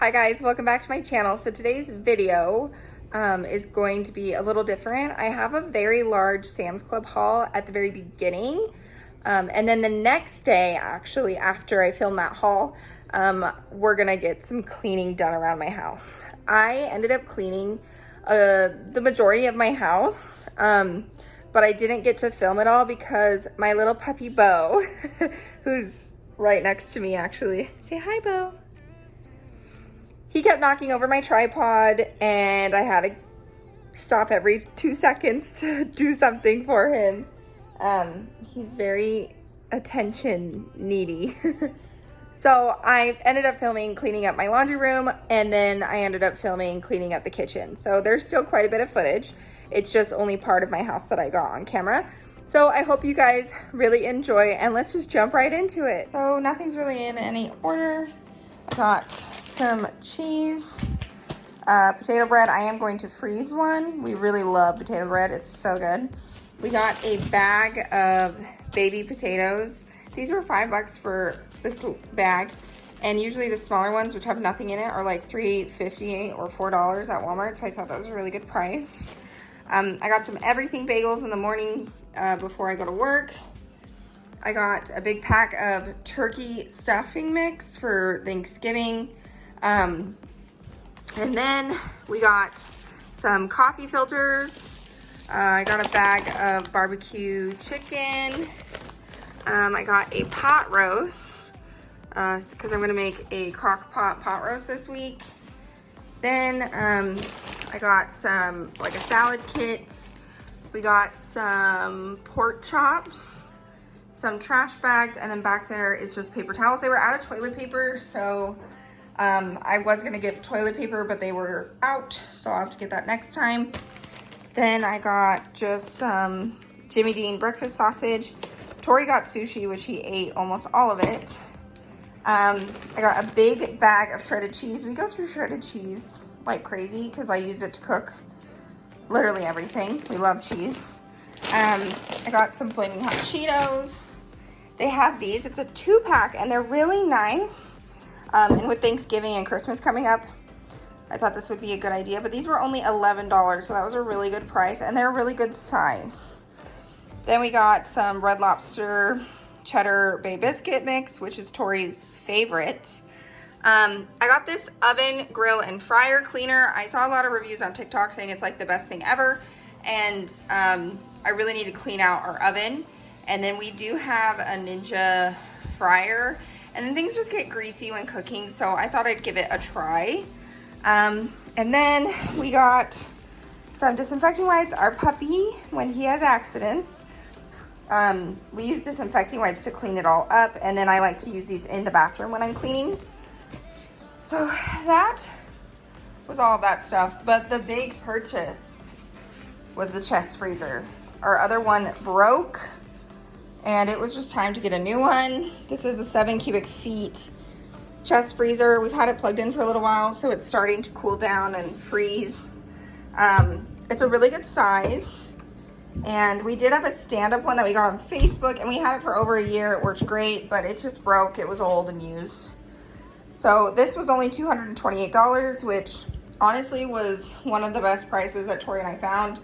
Hi guys, welcome back to my channel. So today's video is going to be a little different. I have a very large Sam's Club haul at the very beginning. And then the next day, actually, after I film that haul, we're gonna get some cleaning done around my house. I ended up cleaning the majority of my house, but I didn't get to film it all because my little puppy Bo, who's right next to me actually, say hi Bo. He kept knocking over my tripod and I had to stop every 2 seconds to do something for him. He's very attention needy. So I ended up filming cleaning up my laundry room, and then I ended up filming cleaning up the kitchen. So there's still quite a bit of footage. It's just only part of my house that I got on camera. So I hope you guys really enjoy, and let's just jump right into it. So nothing's really in any order. I got some cheese, potato bread. I am going to freeze one. We really love potato bread. It's so good. We got a bag of baby potatoes. These were $5 for this bag, and usually the smaller ones, which have nothing in it, are like $3.58 or $4 at Walmart, so I thought that was a really good price. I got some everything bagels in the morning before I go to work. I got a big pack of turkey stuffing mix for Thanksgiving. And then we got some coffee filters. I got a bag of barbecue chicken. I got a pot roast because I'm gonna make a crock pot roast this week. Then I got some, like a salad kit. We got some pork chops, some trash bags, and then back there is just paper towels. They were out of toilet paper, so I was gonna get toilet paper, but they were out, so I'll have to get that next time. Then I got just some Jimmy Dean breakfast sausage. Tori got sushi, which he ate almost all of it. I got a big bag of shredded cheese. We go through shredded cheese like crazy because I use it to cook literally everything. We love cheese. I got some flaming hot Cheetos. They have these. It's a 2-pack and they're really nice. And with Thanksgiving and Christmas coming up, I thought this would be a good idea. But these were only $11, so that was a really good price, and they're a really good size. Then we got some Red Lobster cheddar bay biscuit mix, which is Tori's favorite. I got this oven, grill, and fryer cleaner. I saw a lot of reviews on TikTok saying it's like the best thing ever. And I really need to clean out our oven. And then we do have a Ninja fryer. And then things just get greasy when cooking, so I thought I'd give it a try. And then we got some disinfecting wipes. Our puppy, when he has accidents, we use disinfecting wipes to clean it all up, and then I like to use these in the bathroom when I'm cleaning. So that was all of that stuff, but the big purchase was the chest freezer. Our other one broke, and it was just time to get a new one. This is a 7 cubic feet chest freezer. We've had it plugged in for a little while, so it's starting to cool down and freeze. It's a really good size. And we did have a stand-up one that we got on Facebook, and we had it for over a year. It worked great, but it just broke. It was old and used. So this was only $228, which honestly was one of the best prices that Tori and I found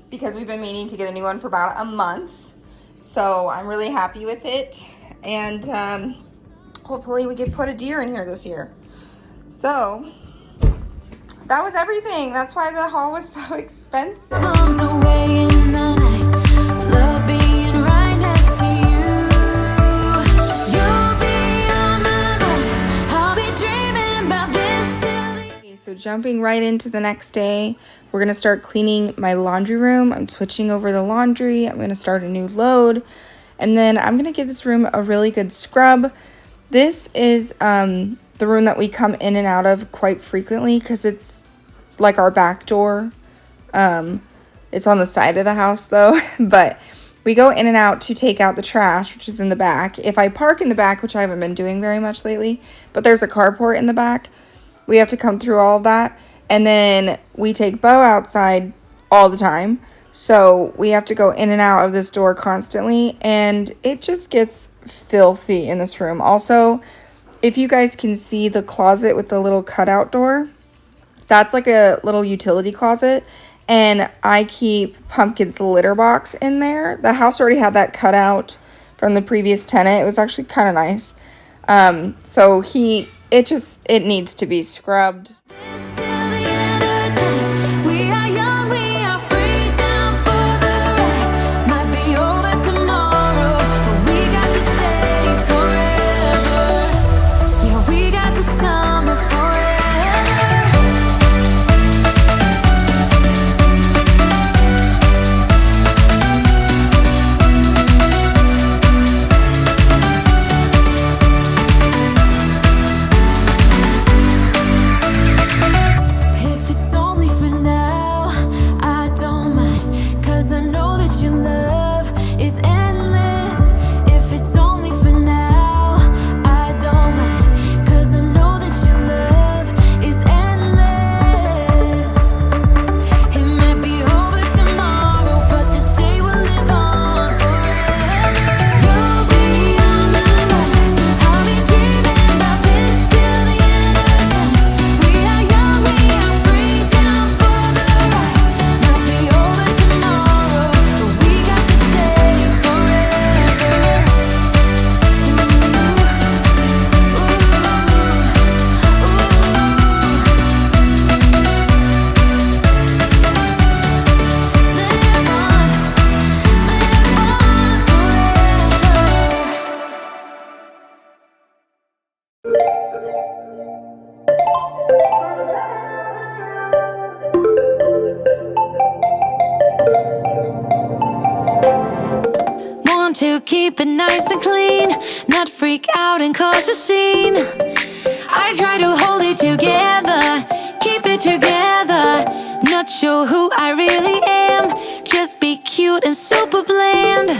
because we've been meaning to get a new one for about a month. So I'm really happy with it. And hopefully we can put a deer in here this year. So that was everything. That's why the haul was so expensive. So jumping right into the next day, we're gonna start cleaning my laundry room. I'm switching over the laundry. I'm gonna start a new load, and then I'm gonna give this room a really good scrub. This is the room that we come in and out of quite frequently because it's like our back door. It's on the side of the house though, but we go in and out to take out the trash, which is in the back. If I park in the back, which I haven't been doing very much lately, but there's a carport in the back, we have to come through all of that. And then we take Bo outside all the time. So we have to go in and out of this door constantly, and it just gets filthy in this room. Also, if you guys can see the closet with the little cutout door, that's like a little utility closet. And I keep Pumpkin's litter box in there. The house already had that cutout from the previous tenant. It was actually kind of nice. So it needs to be scrubbed. To keep it nice and clean, not freak out and cause a scene. I try to hold it together, keep it together. Not sure who I really am, just be cute and super bland.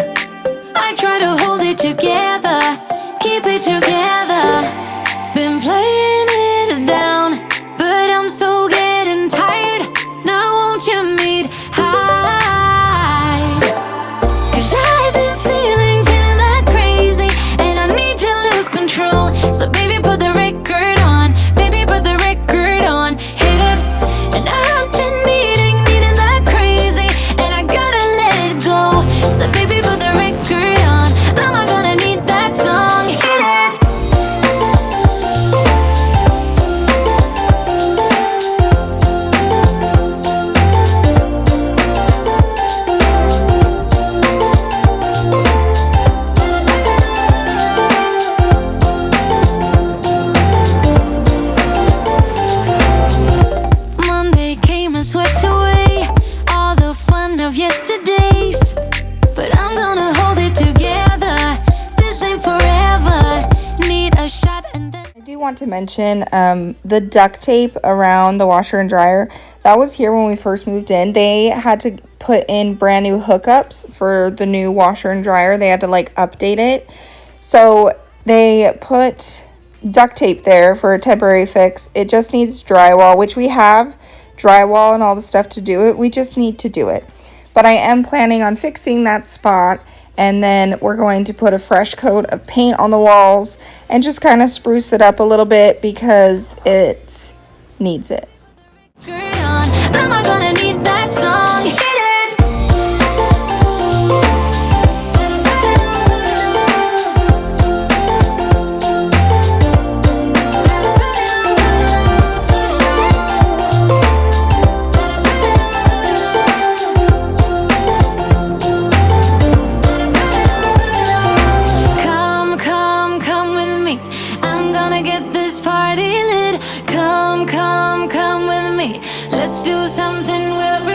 I try to hold it together, keep it together. Been playing it down, but I'm so getting tired. Now won't you meet high? 'Cause I've been feeling that crazy, and I need to lose control. So baby, put the record on, baby, put the record on, hit it. And I've been needing that crazy, and I gotta let it go. So baby, put the record on, I'm not gonna need that song, hit it. Monday came and swept away all the fun of yesterdays, but I'm gonna hold it together. This ain't forever. Need a shot and then I do want to mention the duct tape around the washer and dryer. That was here when we first moved in. They had to put in brand new hookups for the new washer and dryer. They had to like update it. So they put duct tape there for a temporary fix. It just needs drywall, which we have drywall and all the stuff to do it. We just need to do it. But I am planning on fixing that spot, and then we're going to put a fresh coat of paint on the walls and just kind of spruce it up a little bit because it needs it. turn on. I'm not gonna need that song, hit it. Come with me. I'm gonna get this party lit. Come with me. Let's do something we'll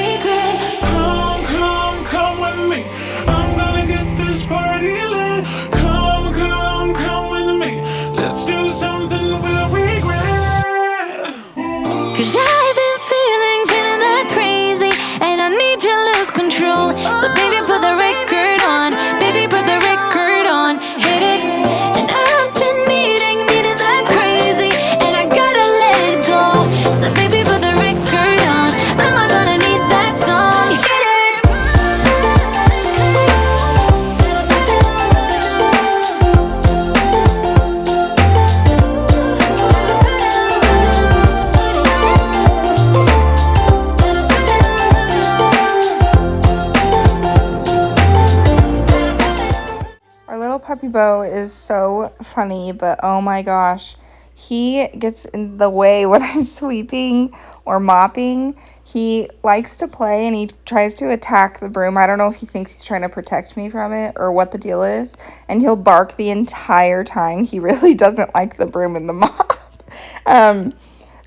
puppy Bo is so funny, but oh my gosh, he gets in the way when I'm sweeping or mopping. He likes to play and he tries to attack the broom. I don't know if he thinks he's trying to protect me from it or what the deal is. And he'll bark the entire time. He really doesn't like the broom and the mop.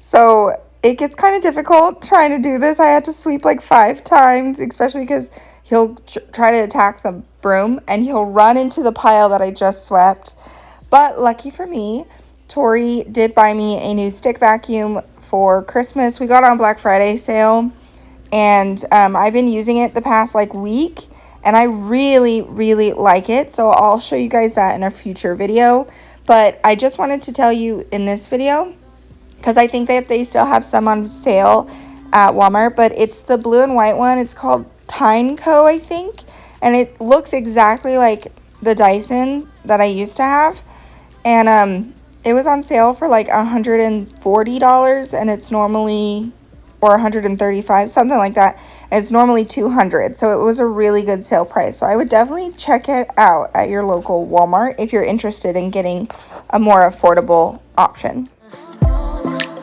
So it gets kind of difficult trying to do this. I had to sweep like 5 times, especially because he'll try to attack the broom and he'll run into the pile that I just swept. But lucky for me, Tori did buy me a new stick vacuum for Christmas. We got on Black Friday sale, and I've been using it the past like week, and I really, really like it. So I'll show you guys that in a future video. But I just wanted to tell you in this video, because I think that they still have some on sale at Walmart, but it's the blue and white one. It's called Tyneco, I think, and it looks exactly like the Dyson that I used to have. And it was on sale for like $140, and it's normally, or $135, something like that. And it's normally $200, so it was a really good sale price. So I would definitely check it out at your local Walmart if you're interested in getting a more affordable option.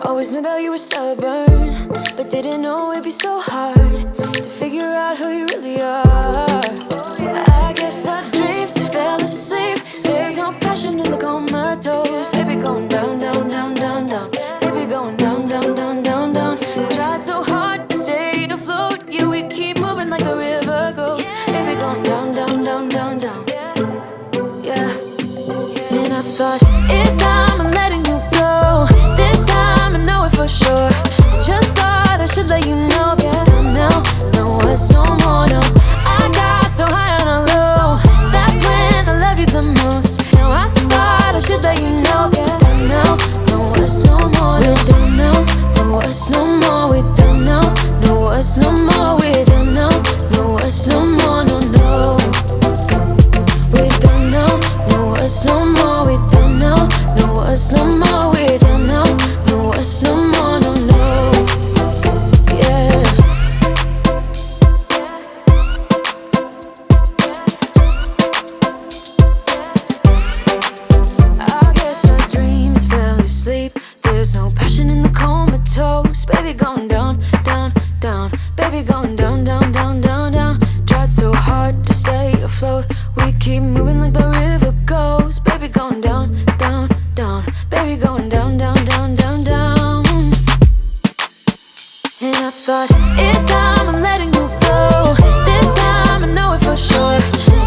Always knew that you were stubborn, but didn't know it'd be so hard to figure out who you really are. I guess our dreams fell asleep. There's no passion in the comatose. Baby going down, down, down, down, down. Baby going down, down, down, down, down. Tried so hard to stay afloat. Yeah, we keep moving like the river goes. Baby going down, down, down, down, down. Yeah. And I thought it's time I'm letting you go. This time I know it for sure. Just thought I should let you know. Yeah, now, no words no more, no. I got so high on a low. That's when I loved you the most. Now I thought I should let you know. Yeah, now, no words no more. We're done now, no words no more. We're done now, no words no more. We're done now, no words no more, no, no. We're done now, no words no more. We're done now, no words no more. We're done now, no words no more, no, no. Yeah. I guess our dreams fell asleep. There's no passion in the comatose. Baby going down, down, down. Baby going down, down, down, down, down. Tried so hard to stay afloat. We keep moving like the river goes. Baby going down, down, down. Baby going down, down, down, down, down. And I thought it's time I'm letting you go. This time I know it for sure.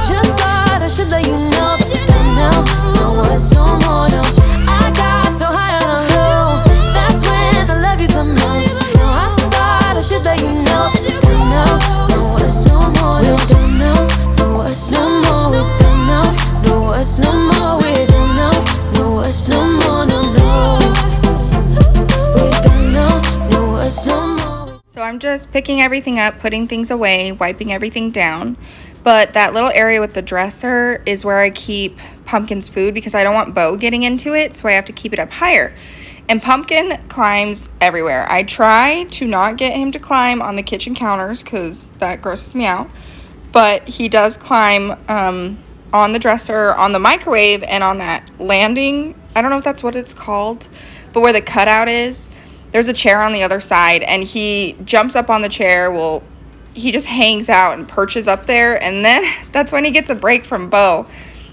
Just thought I should let you know. Done now, no words no more, no. I got so high on a low. That's when I loved you the most. Now I thought I should let you know. Done now, no words no more, no. We're done now, no words no more. We're done now, no words no more. We're done now, no words no more, no, no. We're done now, no words no more. So I'm just picking everything up, putting things away, wiping everything down. But that little area with the dresser is where I keep Pumpkin's food because I don't want Bo getting into it, so I have to keep it up higher. And Pumpkin climbs everywhere. I try to not get him to climb on the kitchen counters because that grosses me out. But he does climb on the dresser, on the microwave, and on that landing. I don't know if that's what it's called, but where the cutout is. There's a chair on the other side, and he jumps up on the chair. Well, he just hangs out and perches up there, and then that's when he gets a break from Bo.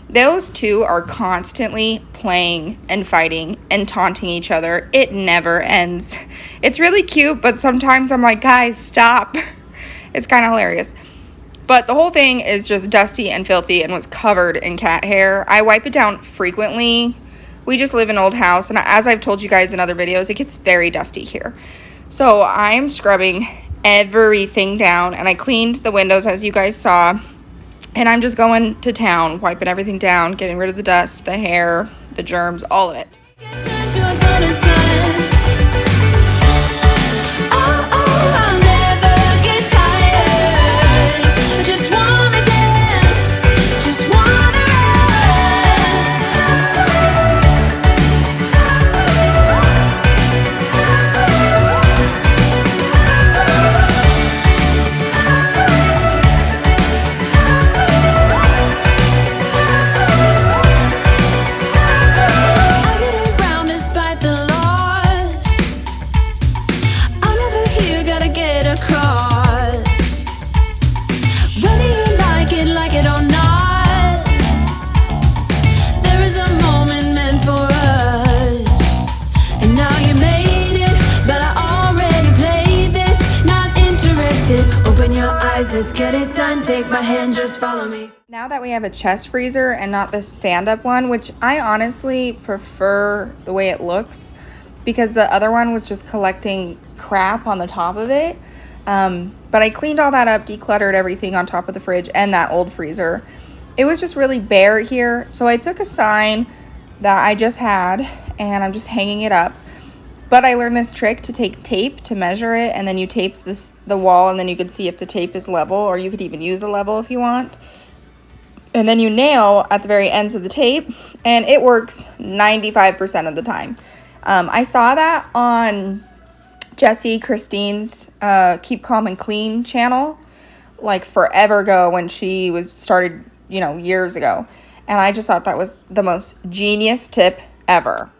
Those two are constantly playing and fighting and taunting each other. It never ends. It's really cute, but sometimes I'm like, guys, stop. It's kind of hilarious. But the whole thing is just dusty and filthy and was covered in cat hair. I wipe it down frequently. We just live in an old house, and as I've told you guys in other videos, it gets very dusty here. So I'm scrubbing everything down, and I cleaned the windows as you guys saw, and I'm just going to town, wiping everything down, getting rid of the dust, the hair, the germs, all of it. take my hand, just follow me. Now that we have a chest freezer and not the stand-up one, which I honestly prefer the way it looks because the other one was just collecting crap on the top of it. But I cleaned all that up, decluttered everything on top of the fridge and that old freezer. It was just really bare here. So I took a sign that I just had and I'm just hanging it up. But I learned this trick to take tape to measure it, and then you tape the wall, and then you could see if the tape is level, or you could even use a level if you want. And then you nail at the very ends of the tape, and it works 95% of the time. I saw that on Jessie Christine's Keep Calm and Clean channel, like forever ago when she was started, years ago. And I just thought that was the most genius tip ever.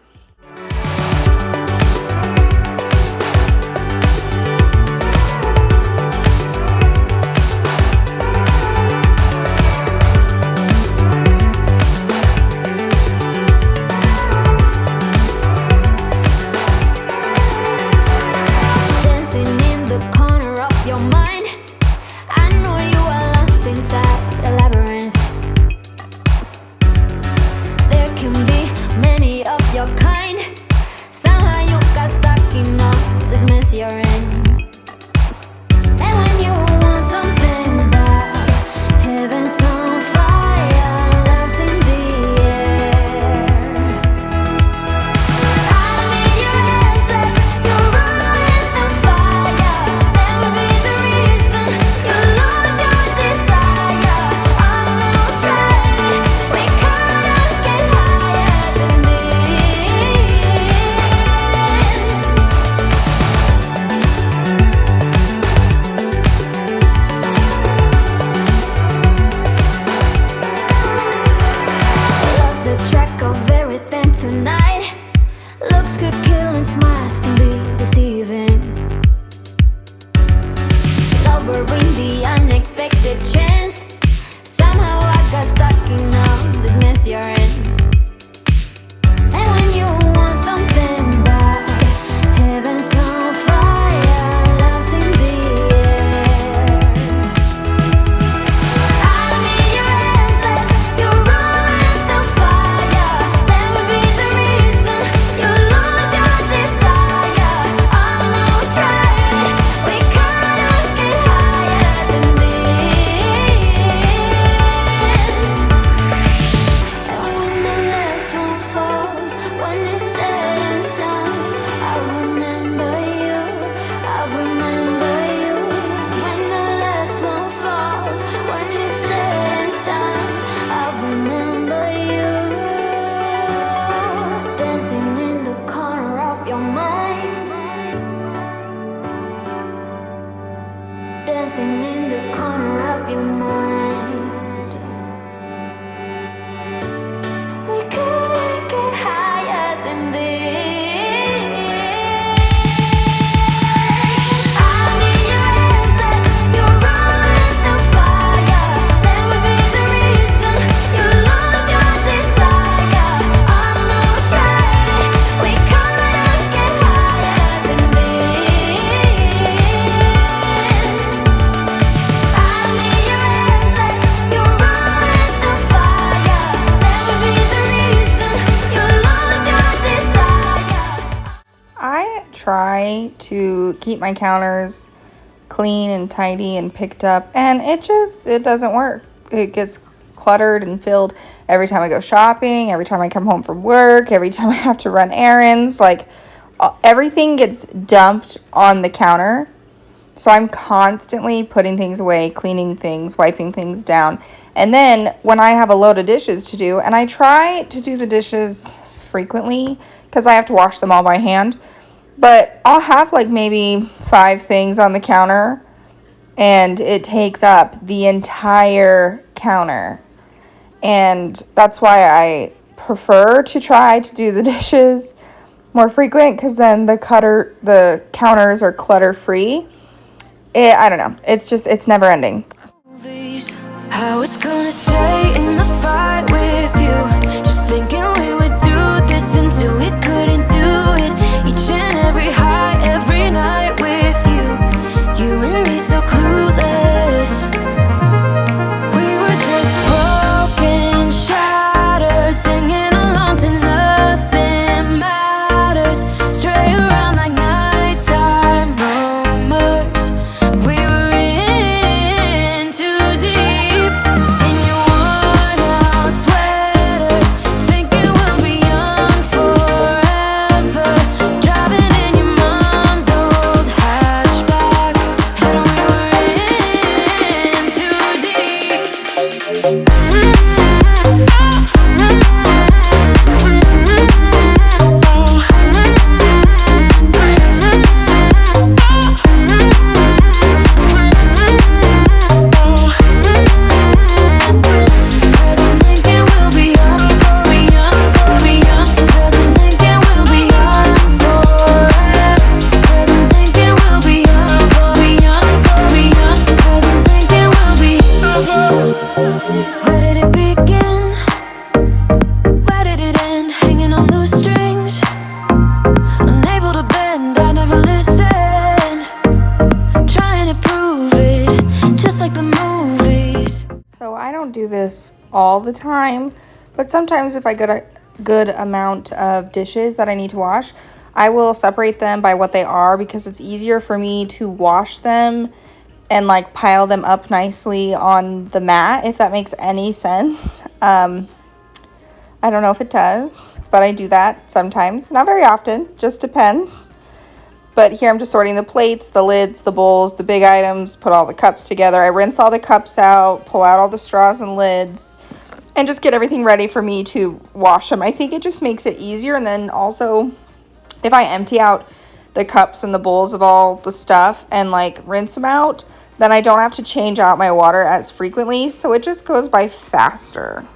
Dancing in the corner of your mind. We couldn't get higher than this. I need your answers. You're rolling the fire. Let me be the reason you lose your desire. I know we tried it. We couldn't get higher than this. I need your answers. You're rolling the fire. Let me be the reason you lose your desire. I try to keep my counters clean and tidy and picked up, and it doesn't work. It gets cluttered and filled every time I go shopping, every time I come home from work, every time I have to run errands. Like, everything gets dumped on the counter. So I'm constantly putting things away, cleaning things, wiping things down. And then when I have a load of dishes to do, and I try to do the dishes frequently because I have to wash them all by hand, but I'll have like maybe 5 things on the counter and it takes up the entire counter. And that's why I prefer to try to do the dishes more frequent, because then the counters are clutter free. I don't know. It's never ending. Movies. I was gonna stay in the fight with you, just thinking we would do this until we couldn't do it. Each and every high, every night with you, you and me so clueless. this all the time, but sometimes if I get a good amount of dishes that I need to wash, I will separate them by what they are because it's easier for me to wash them and like pile them up nicely on the mat, if that makes any sense. I don't know if it does, but I do that sometimes. Not very often, just depends. But here I'm just sorting the plates, the lids, the bowls, the big items, put all the cups together. I rinse all the cups out, pull out all the straws and lids, and just get everything ready for me to wash them. I think it just makes it easier. And then also, if I empty out the cups and the bowls of all the stuff and like rinse them out, then I don't have to change out my water as frequently. So it just goes by faster.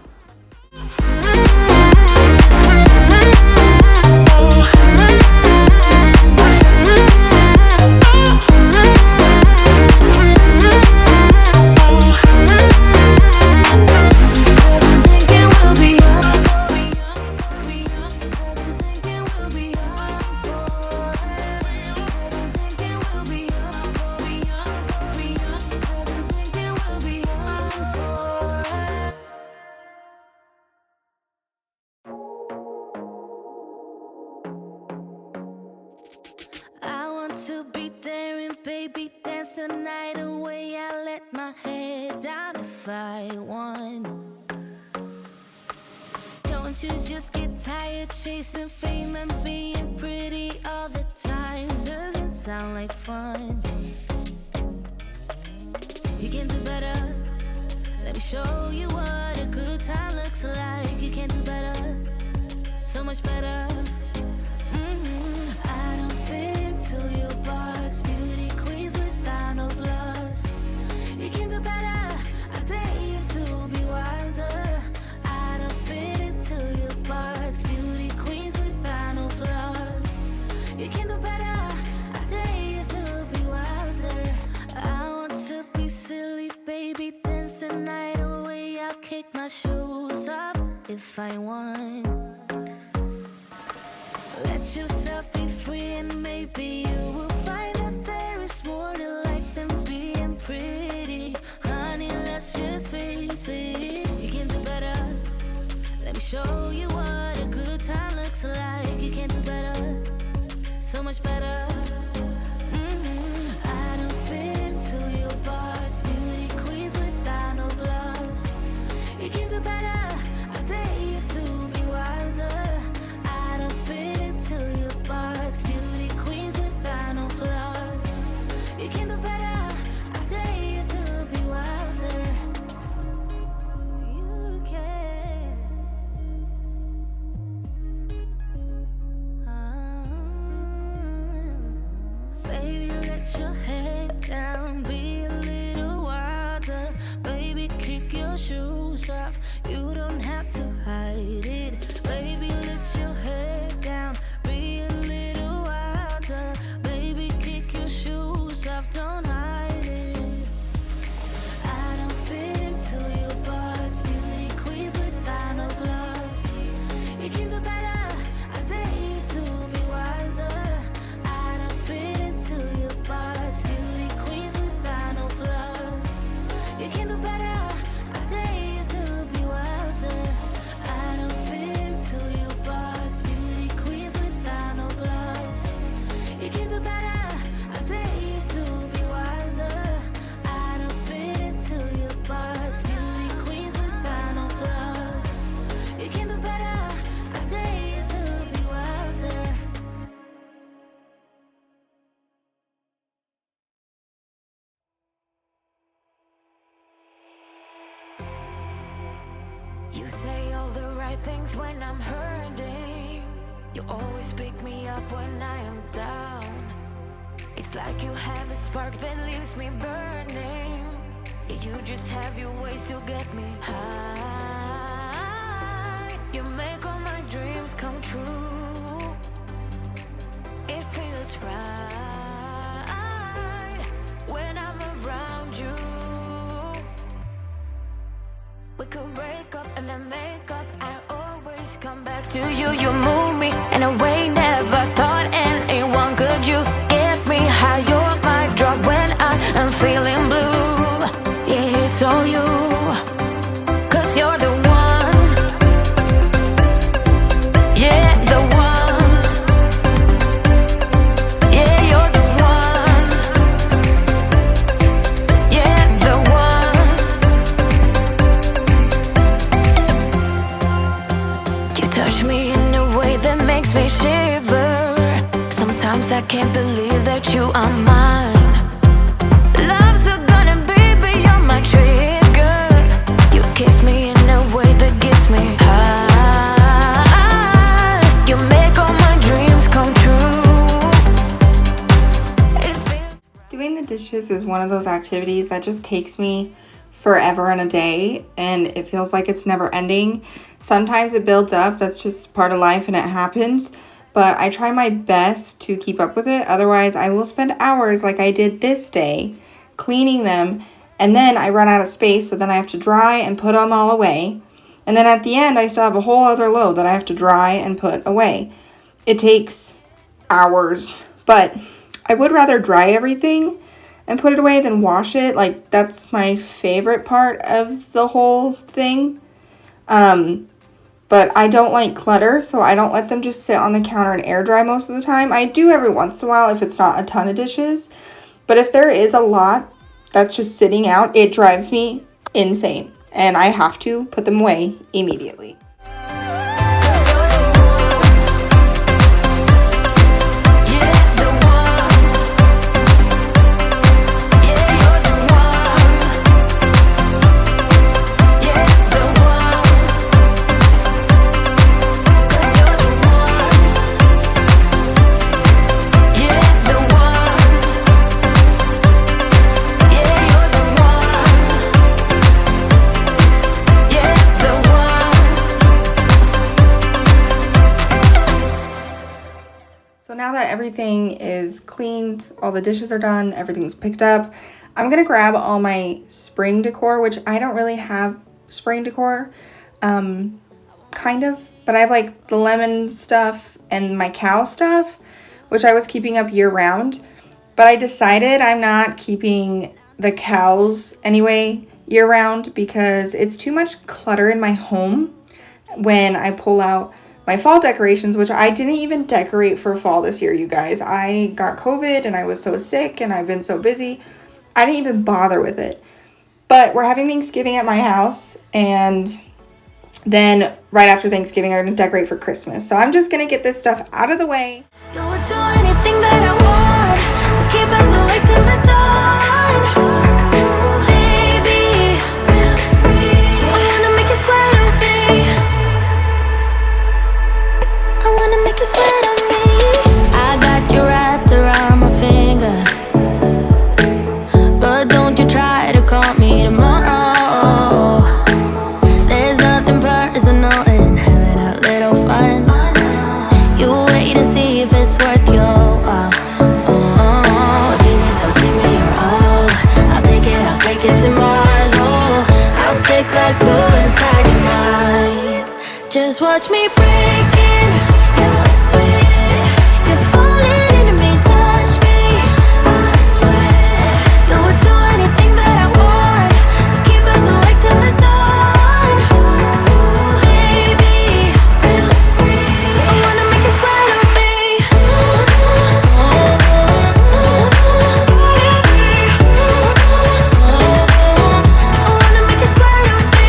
To be daring, baby, dance the night away. I let my head down if I won. Don't you just get tired chasing fame and being pretty all the time? Doesn't sound like fun. You can do better. Let me show you what a good time looks like. You can do better, so much better. I don't fit into your box, beauty queens without no flaws. You can do better, I dare you to be wilder. I don't fit into your box, beauty queens without no flaws. You can do better, I dare you to be wilder. I want to be silly, baby, dance the night away. I'll kick my shoes off if I want. Let yourself be free and maybe you will find that there is more to life than being pretty. Honey, let's just face it. You can do better. Let me show you what a good time looks like. You can do better, so much better. I don't fit into your box, beauty queens without no flaws. You can do better, I dare you to be wilder. I don't fit into your box, beauty queens without no flaws. You can do better, I dare you to be wilder. You can. Baby, let your head down, be a little wilder. Baby, kick your shoes off, you don't have to hide it. Baby, let your head down, be a little wilder. Baby, kick your shoes off, don't hide it. I don't fit into your box, beauty queens without no flaws. You can do better, I dare you to be wilder. I don't fit into your box, beauty queens without no flaws. You can do better, I dare you to be wilder. I don't fit into your box, beauty queens without no flaws. You can do better, I dare you to be wilder. I don't fit into your box, beauty queens without no flaws. You can do better, I dare you to be wilder. You say all the right things when I'm hurting. You always pick me up when I am down. It's like you have a spark that leaves me burning. Yeah, you just have your ways to get me high. You make all my dreams come true. It feels right when I'm around you. We could break up and then make up. I always come back to you. You move me in a way never thought anyone could. You get me high. You're my drug when I am feeling blue. Yeah, it's all you. 'Cause believe that you are mine. Love's a gun and baby, you're my trigger. You kiss me in a way that gets me high. You make all my dreams come true. Doing the dishes is one of those activities that just takes me forever and a day, and it feels like it's never ending. Sometimes it builds up, that's just part of life and it happens, but I try my best to keep up with it. Otherwise, I will spend hours like I did this day cleaning them, and then I run out of space, so then I have to dry and put them all away. And then at the end, I still have a whole other load that I have to dry and put away. It takes hours, but I would rather dry everything and put it away than wash it. Like, that's my favorite part of the whole thing. But I don't like clutter, so I don't let them just sit on the counter and air dry most of the time. I do every once in a while if it's not a ton of dishes. But if there is a lot that's just sitting out, it drives me insane. And I have to put them away immediately. So now that everything is cleaned, all the dishes are done, everything's picked up, I'm gonna grab all my spring decor, which I don't really have spring decor, kind of, but I have like the lemon stuff and my cow stuff, which I was keeping up year round, but I decided I'm not keeping the cows anyway year round because it's too much clutter in my home when I pull out my fall decorations, which I didn't even decorate for fall this year, you guys. I got COVID and I was so sick and I've been so busy. I didn't even bother with it. But we're having Thanksgiving at my house, and then right after Thanksgiving, I'm going to decorate for Christmas. So I'm just going to get this stuff out of the way. You would do anything that I want, so keep us awake till the dawn. Baby, feel free. I wanna make you sweat on me. I wanna make you sweat on me. I got you wrapped around my finger, but don't you try to call me tomorrow. There's nothing personal in having a little fun. You wait and see if it's worth your while. So give me your all. I'll take it to Mars. Oh, I'll stick like glue inside your mind. Just watch me breaking. You're sweet. You're falling into me, touch me. I swear you would do anything that I want, so keep us awake till the dawn. Baby, feel free. I wanna make you sweat on me. I wanna make you sweat on me.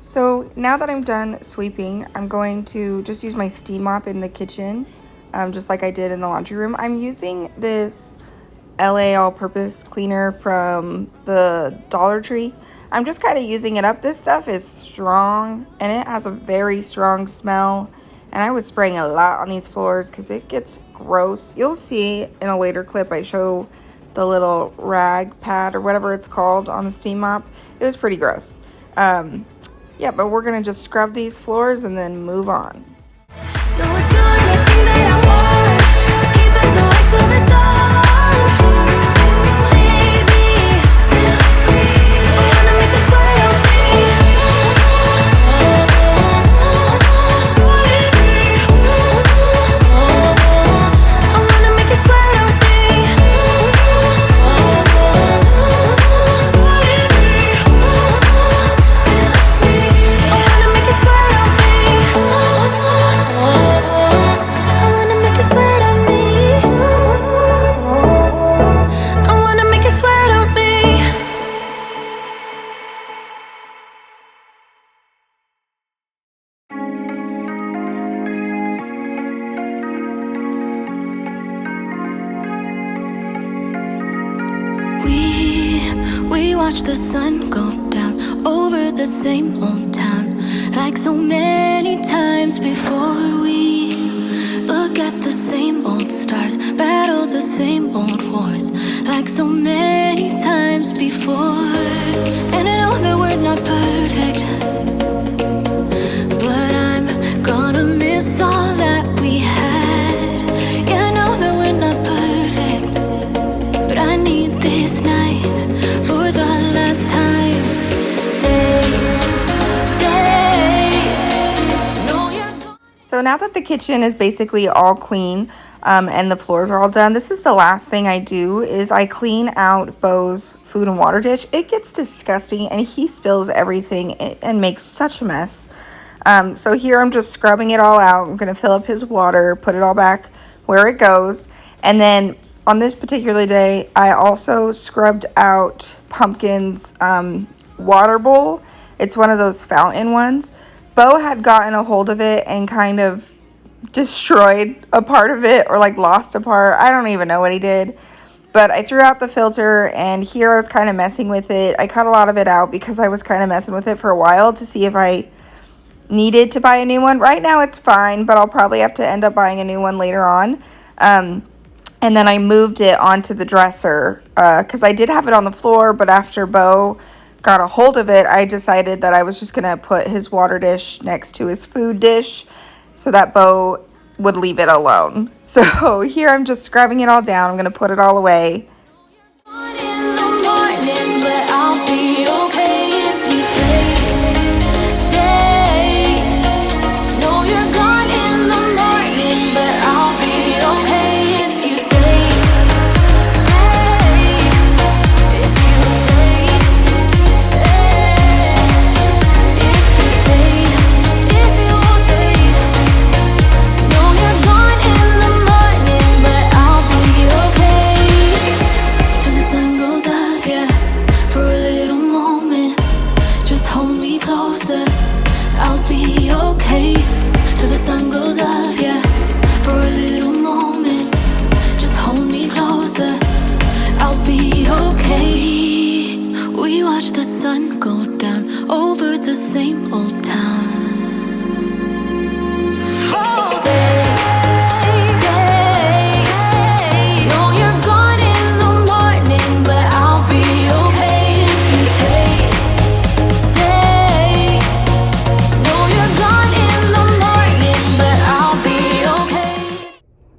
So now that I'm done sweeping, I'm going to just use my steam mop in the kitchen, just like I did in the laundry room. I'm using this LA all-purpose cleaner from the Dollar Tree. I'm just kind of using it up. This stuff is strong, and it has a very strong smell. And I was spraying a lot on these floors because it gets gross. You'll see in a later clip I show the little rag pad or whatever it's called on the steam mop. It was pretty gross. Yeah, but we're gonna just scrub these floors and then move on. You would do anything that I want, so keep us awake till the dawn. Baby, feel free. I wanna make you sweat on me. I wanna make you sweat on me. Feel free. I wanna make you sweat on me. watch the sun go down over the same old town, like so many times before. We look at the same old stars, battle the same old wars, like so many times before. And I know that we're not perfect, but I'm gonna miss all that we had. Yeah, I know that we're not perfect, but I need this night for the last time. Stay. No, you're gone. So now that the kitchen is basically all clean, and the floors are all done, this is the last thing I do is I clean out Bo's food and water dish. It gets disgusting and he spills everything and makes such a mess. So here I'm just scrubbing it all out. I'm going to fill up his water, put it all back where it goes. And then on this particular day, I also scrubbed out Pumpkin's water bowl. It's one of those fountain ones. Bo had gotten a hold of it and kind of destroyed a part of it, or like lost a part. I don't even know what he did. But I threw out the filter, and here I was kind of messing with it. I cut a lot of it out because I was kind of messing with it for a while to see if I needed to buy a new one. Right now it's fine, but I'll probably have to end up buying a new one later on. And then I moved it onto the dresser because I did have it on the floor, but after Bo got a hold of it, I decided that I was just going to put his water dish next to his food dish so that Bo would leave it alone. So here I'm just scrubbing it all down. I'm going to put it all away. In the morning, but I'll be okay if you stay. No, you're gone in the morning, but I'll be okay if you stay. If you stay. If you stay. No, you're gone in the morning, but I'll be okay. Till the sun goes up, yeah, for a little moment. Just hold me closer, I'll be okay. Till the sun goes up, yeah, for a little moment. Just hold me closer, I'll be okay. We watch the sun go down over the same old town. Stay. No, you're gone in the morning, but I'll be okay if you stay. No, you're gone in the morning, but I'll be okay.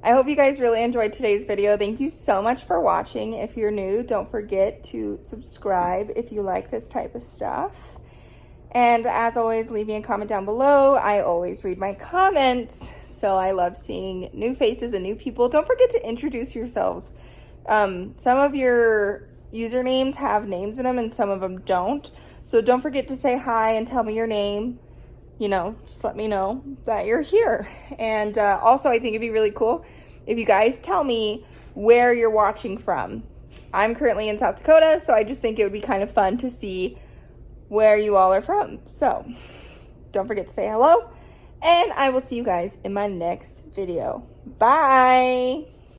I hope you guys really enjoyed today's video. Thank you so much for watching. If you're new, don't forget to subscribe if you like this type of stuff. And as always, leave me a comment down below. I always read my comments, so I love seeing new faces and new people. Don't forget to introduce yourselves. Some of your usernames have names in them and some of them don't. So don't forget to say hi and tell me your name. You know, just let me know that you're here. And also, I think it'd be really cool if you guys tell me where you're watching from. I'm currently in South Dakota, so I just think it would be kind of fun to see where you all are from. So don't forget to say hello, and I will see you guys in my next video. Bye.